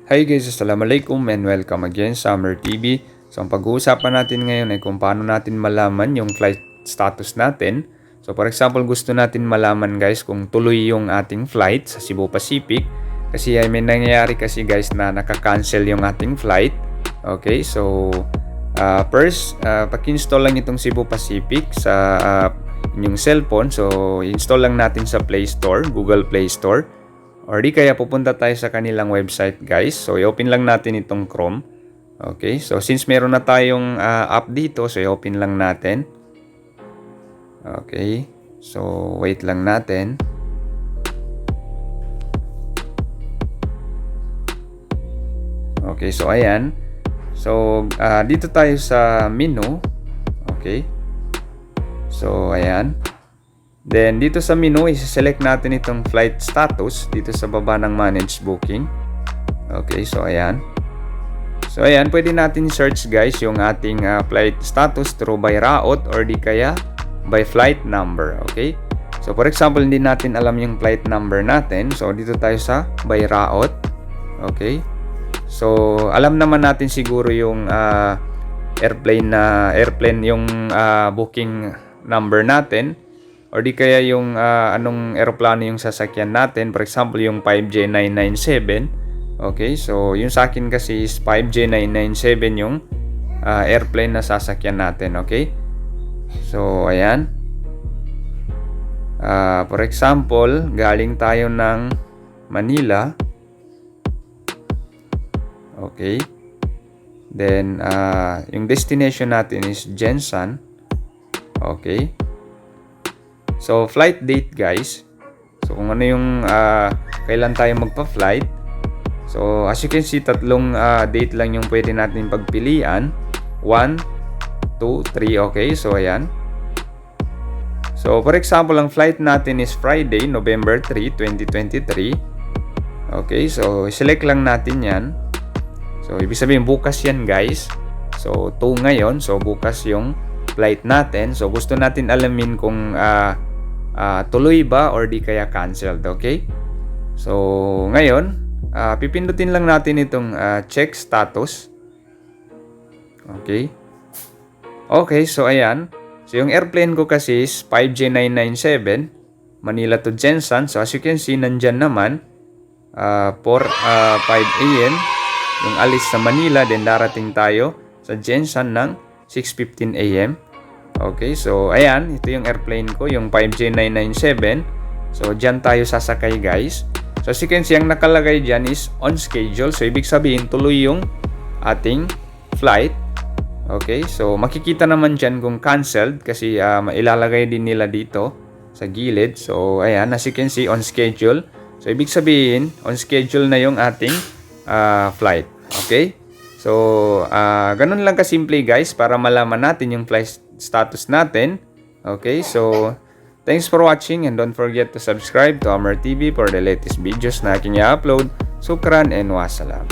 Hi guys, assalamualaikum and welcome again sa Summer TV. So ang pag-uusapan natin ngayon ay kung paano natin malaman yung flight status natin. So for example, gusto natin malaman guys kung tuloy yung ating flight sa Cebu Pacific. Kasi ay may nangyayari kasi guys na naka-cancel yung ating flight. Okay, so first, paki-install lang itong Cebu Pacific sa inyong cellphone. So install lang natin sa Play Store, Google Play Store. Or di kaya pupunta tayo sa kanilang website guys. So i-open lang natin itong Chrome. Okay, so since meron na tayong app dito, so i-open lang natin. Okay, so wait lang natin. Okay, so ayan. So dito tayo sa menu. Okay, so ayan. Then, dito sa menu, isi-select natin itong flight status dito sa baba ng manage booking. Okay, so ayan. So ayan, pwede natin search guys yung ating flight status through by route or di kaya by flight number. Okay, so for example, hindi natin alam yung flight number natin. So dito tayo sa by route. Okay, so alam naman natin siguro yung airplane yung booking number natin. Or di kaya yung anong eroplano yung sasakyan natin. For example, yung 5J997. Okay, so yung sa akin kasi is 5J997 yung airplane na sasakyan natin. Okay, so ayan. For example, galing tayo ng Manila. Okay, then yung destination natin is Jensan. Okay, so flight date guys. So kung ano yung kailan tayo magpa-flight. So as you can see, tatlong date lang yung pwede natin pagpilian. 1, 2, 3. Okay, so ayan. So for example, ang flight natin is Friday, November 3, 2023. Okay, so select lang natin yan. So ibig sabihin bukas yan guys. So 2 ngayon, so bukas yung flight natin. So gusto natin alamin kung tuloy ba or di kaya canceled. Okay, so ngayon pipindutin lang natin itong check status. Okay, so ayan. So yung airplane ko kasi is 5J997 Manila to Jensan. So as you can see, nandyan naman 5 AM yung alis sa Manila, then darating tayo sa Jensan ng 6:15 AM. Okay, so ayan, ito yung airplane ko, yung 5J997. So dyan tayo sasakay guys. So as you can see, ang nakalagay dyan is on schedule. So ibig sabihin tuloy yung ating flight. Okay, so makikita naman dyan kung cancelled kasi ilalagay din nila dito sa gilid. So ayan, as you can see, on schedule. So ibig sabihin on schedule na yung ating flight. Okay, so ganun lang kasimple guys para malaman natin yung flight status natin. Okay, so thanks for watching and don't forget to subscribe to Summer TV for the latest videos na aking i-upload. Sukran and wassalam.